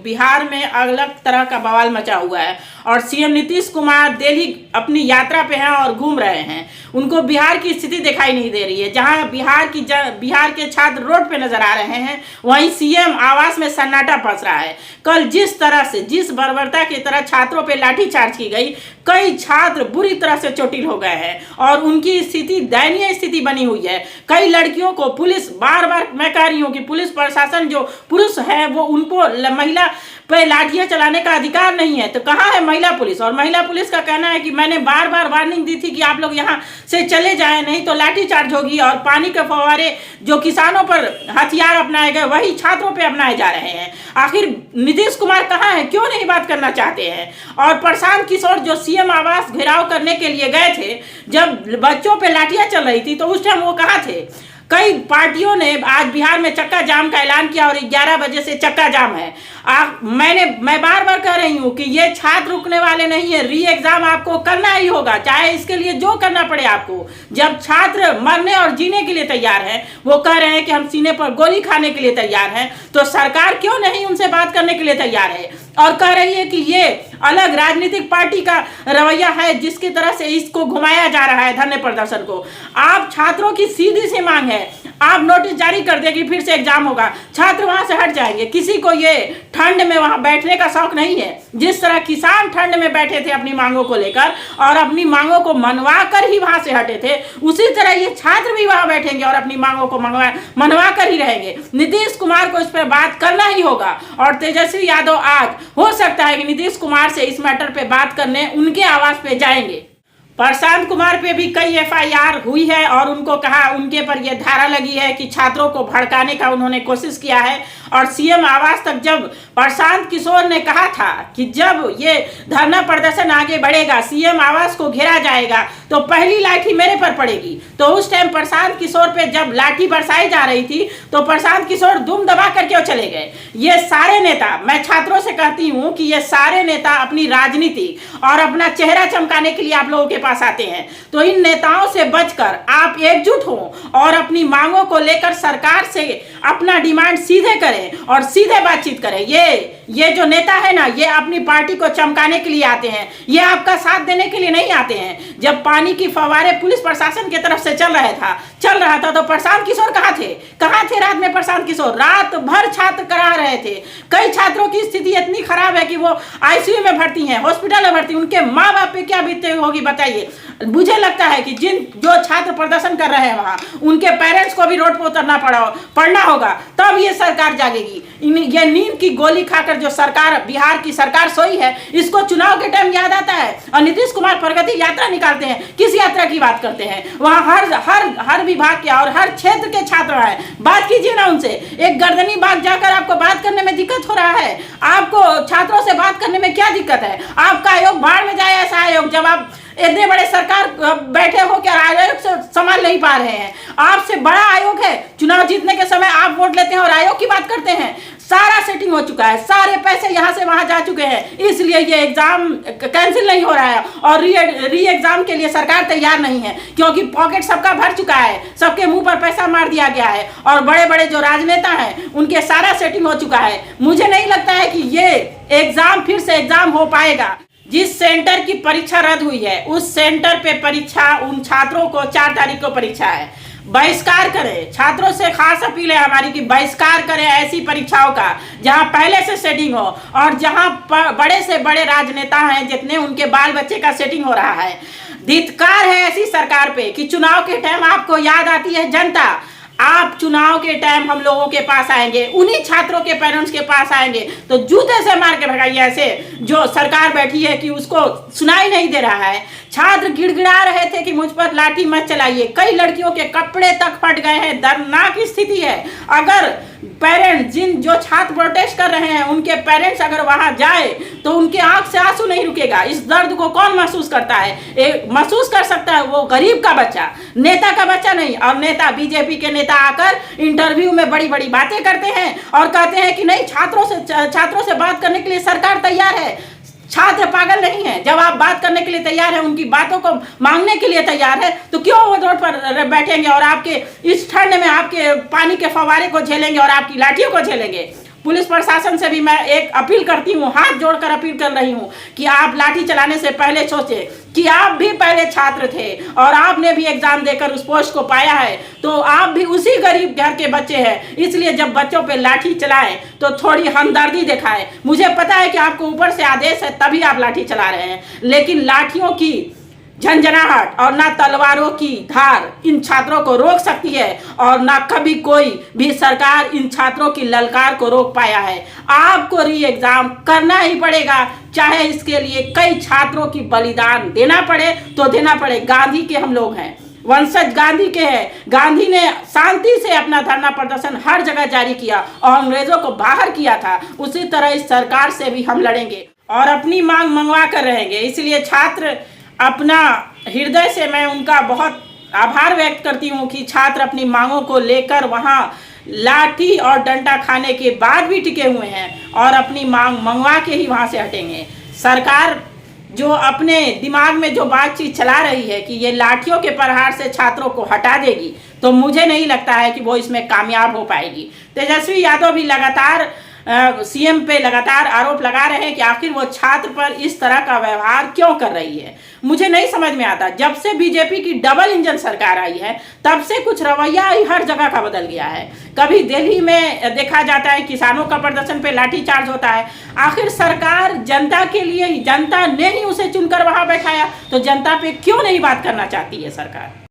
बिहार में अलग तरह का बवाल मचा हुआ है और सीएम नीतीश कुमार दिल्ली अपनी यात्रा पे हैं और घूम रहे हैं। उनको बिहार की स्थिति दिखाई नहीं दे रही है। जहां बिहार के छात्र रोड पे नजर आ रहे हैं, वहीं सीएम आवास में सन्नाटा फंस रहा है। कल जिस बर्बरता की तरह छात्रों पे लाठीचार्ज की गई, कई छात्र बुरी तरह से चोटिल हो गए हैं और उनकी स्थिति दयनीय स्थिति बनी हुई है। कई लड़कियों को पुलिस बार मैं कह रही हूँ कि पुलिस प्रशासन जो पुरुष है वो उनको महिला पे लाठियां चलाने का अधिकार नहीं है। तो कहाँ है महिला पुलिस? और महिला पुलिस का कहना है कि मैंने बार वार्निंग दी थी कि आप लोग यहाँ से चले जाएं, नहीं तो लाठीचार्ज होगी। और पानी के फव्वारे जो किसानों पर हथियार अपनाए गए वही छात्रों पे अपनाए जा रहे हैं। आखिर नीतीश कुमार कहाँ है? क्यों नहीं बात करना चाहते हैं? और प्रशांत किशोर जो सीएम आवास घेराव करने के लिए गए थे, जब बच्चों पे लाठियां चल रही थी तो उस टाइम वो कहाँ थे? कई पार्टियों ने आज बिहार में चक्का जाम का ऐलान किया और 11 बजे से चक्का जाम है। मैं बार कह रही हूँ कि ये छात्र रुकने वाले नहीं है। री एग्जाम आपको करना ही होगा, चाहे इसके लिए जो करना पड़े आपको। जब छात्र मरने और जीने के लिए तैयार हैं, वो कह रहे हैं कि हम सीने पर गोली खाने के लिए तैयार हैं, तो सरकार क्यों नहीं उनसे बात करने के लिए तैयार है और कह रही है कि ये अलग राजनीतिक पार्टी का रवैया है जिसकी तरह से इसको घुमाया जा रहा है धरने प्रदर्शन को। आप छात्रों की सीधी सी मांग है, आप नोटिस जारी कर दें कि फिर से एग्जाम होगा, छात्र वहां से हट जाएंगे। किसी को ये ठंड में वहां बैठने का शौक नहीं है। जिस तरह किसान ठंड में बैठे थे अपनी मांगों को लेकर और अपनी मांगों को मनवा कर ही वहां से हटे थे, उसी तरह ये छात्र भी वहां बैठेंगे और अपनी मांगों को मनवा कर ही रहेंगे। नीतीश कुमार को इस पर बात करना ही होगा और तेजस्वी यादव आज हो सकता है कि नीतीश कुमार से इस मैटर पे बात करने उनके आवास पे जाएंगे। प्रशांत कुमार पे भी कई एफआईआर हुई है और उनको कहा, उनके पर यह धारा लगी है कि छात्रों को भड़काने का उन्होंने कोशिश किया है। और सीएम आवास तक जब प्रशांत किशोर ने कहा था कि जब ये धरना प्रदर्शन आगे बढ़ेगा, सीएम आवास को घेरा जाएगा, तो पहली लाठी मेरे पर पड़ेगी, तो उस टाइम प्रशांत किशोर पे जब लाठी बरसाई जा रही थी तो प्रशांत किशोर दुम दबा कर क्यों चले गए? ये सारे नेता, मैं छात्रों से कहती हूँ कि ये सारे नेता अपनी राजनीति और अपना चेहरा चमकाने के लिए आप लोगों के पास आते हैं। तो इन नेताओं से बचकर आप एकजुट हो और अपनी मांगों को लेकर सरकार से अपना डिमांड सीधे करें और सीधे बातचीत करें। ये जो नेता है ना, ये अपनी पार्टी को चमकाने के लिए आते हैं, ये आपका साथ देने के लिए नहीं आते हैं। जब पानी की फव्वारे पुलिस प्रशासन की तरफ से चल रहा था तो प्रशांत किशोर कहाँ थे रात में? प्रशांत किशोर रात भर छात्र करा रहे थे। कई छात्रों की स्थिति इतनी खराब है कि वो आईसीयू में भर्ती हैं, हॉस्पिटल में भर्ती। उनके माँ बाप पे क्या बीतती होगी बताइए। मुझे लगता है कि जो छात्र प्रदर्शन कर रहे हैं वहां, उनके पेरेंट्स को भी रोड पर उतरना पड़ना होगा, तब ये सरकार जागेगी। ये नींद की गोली खाकर जो सरकार, बिहार की सरकार सोई है, इसको चुनाव के टाइम याद आता है और नीतीश कुमार प्रगति यात्रा निकालते हैं। किस यात्रा की बात करते हैं? वहां हर विभाग के और हर क्षेत्र के छात्र हैं, बात कीजिए ना उनसे। एक गर्दनी बाग जाकर आपको बात करने में दिक्कत हो रहा है? आपको छात्रों से बात करने में क्या दिक्कत है? आपका आयोग बाढ़ में जाए, ऐसा आयोग जब आप इतने बड़े सरकार बैठे हो क्या आयोग से संभाल नहीं पा रहे हैं? आपसे बड़ा आयोग है, चुनाव जीतने के समय आप वोट लेते हैं और आयोग की बात करते हैं। सारा सेटिंग हो चुका है, सारे पैसे यहां से वहां जा चुके हैं, इसलिए ये एग्जाम कैंसिल नहीं हो रहा है और री एग्जाम के लिए सरकार तैयार नहीं है, क्योंकि पॉकेट सबका भर चुका है, सबके मुंह पर पैसा मार दिया गया है और बड़े बड़े जो राजनेता हैं उनके सारा सेटिंग हो चुका है। मुझे नहीं लगता है कि ये एग्जाम फिर से एग्जाम हो पाएगा। जिस सेंटर की परीक्षा रद्द हुई है उस सेंटर पे परीक्षा, उन छात्रों को 4 तारीख को परीक्षा है। बहिष्कार करें, छात्रों से खास अपील है हमारी कि बहिष्कार करें ऐसी परीक्षाओं का जहां पहले से सेटिंग हो और जहां बड़े से बड़े राजनेता हैं जितने, उनके बाल बच्चे का सेटिंग हो रहा है। धिक्कार है ऐसी सरकार पे कि चुनाव के टाइम आपको याद आती है जनता। आप चुनाव के टाइम हम लोगों के पास आएंगे, उन्हीं छात्रों के पेरेंट्स के पास आएंगे तो जूते से मार के भगाइए। ऐसे जो सरकार बैठी है कि उसको सुनाई नहीं दे रहा है। छात्र गिड़गिड़ा रहे थे कि मुझ पर लाठी मत चलाइए, कई लड़कियों के कपड़े तक फट गए हैं, दर्दनाक स्थिति है। अगर पेरेंट्स, जो छात्र प्रोटेस्ट कर रहे हैं, उनके पेरेंट्स अगर वहां जाए तो उनके आंख से आंसू नहीं रुकेगा। इस दर्द को कौन महसूस करता है? महसूस कर सकता है वो गरीब का बच्चा, नेता का बच्चा नहीं। और नेता, बीजेपी के नेता आकर इंटरव्यू में बड़ी बड़ी बातें करते हैं और कहते हैं कि नहीं, छात्रों से बात करने के लिए सरकार तैयार है। छात्र पागल नहीं है, जब आप बात करने के लिए तैयार है, उनकी बातों को मांगने के लिए तैयार है, तो क्यों वो रोड पर बैठेंगे और आपके इस ठंड में आपके पानी के फव्वारे को झेलेंगे और आपकी लाठियों को झेलेंगे? पुलिस प्रशासन से भी मैं एक अपील करती हूँ, हाथ जोड़कर अपील कर रही हूँ कि आप लाठी चलाने से पहले सोचें कि आप भी पहले छात्र थे और आपने भी एग्जाम देकर उस पोस्ट को पाया है, तो आप भी उसी गरीब घर के बच्चे हैं। इसलिए जब बच्चों पे लाठी चलाएं तो थोड़ी हमदर्दी दिखाएं। मुझे पता है कि आपको ऊपर से आदेश है तभी आप लाठी चला रहे हैं, लेकिन लाठियों की झंझनाहट और ना तलवारों की धार इन छात्रों को रोक सकती है और ना कभी कोई भी सरकार इन छात्रों की ललकार को रोक पाया है। आपको री एग्जाम करना ही पड़ेगा, चाहे इसके लिए कई छात्रों की बलिदान देना पड़े तो देना पड़े। गांधी के हम लोग हैं, वंशज गांधी के हैं। गांधी ने शांति से अपना धरना प्रदर्शन हर जगह जारी किया और अंग्रेजों को बाहर किया था। उसी तरह इस सरकार से भी हम लड़ेंगे और अपनी मांग मंगवा कर रहेंगे। इसलिए छात्र अपना हृदय से मैं उनका बहुत आभार व्यक्त करती हूँ कि छात्र अपनी मांगों को लेकर वहाँ लाठी और डंडा खाने के बाद भी टिके हुए हैं और अपनी मांग मंगवा के ही वहाँ से हटेंगे। सरकार जो अपने दिमाग में जो बातचीत चला रही है कि ये लाठियों के प्रहार से छात्रों को हटा देगी, तो मुझे नहीं लगता है कि वो इसमें कामयाब हो पाएगी। तेजस्वी यादव भी लगातार सीएम पे लगातार आरोप लगा रहे हैं कि आखिर वो छात्र पर इस तरह का व्यवहार क्यों कर रही है। मुझे नहीं समझ में आता। जब से बीजेपी की डबल इंजन सरकार आई है तब से कुछ रवैया ही हर जगह का बदल गया है। कभी दिल्ली में देखा जाता है किसानों का प्रदर्शन पे लाठीचार्ज होता है। आखिर सरकार जनता के लिए, जनता ने ही उसे चुनकर वहां बैठाया, तो जनता पे क्यों नहीं बात करना चाहती है सरकार।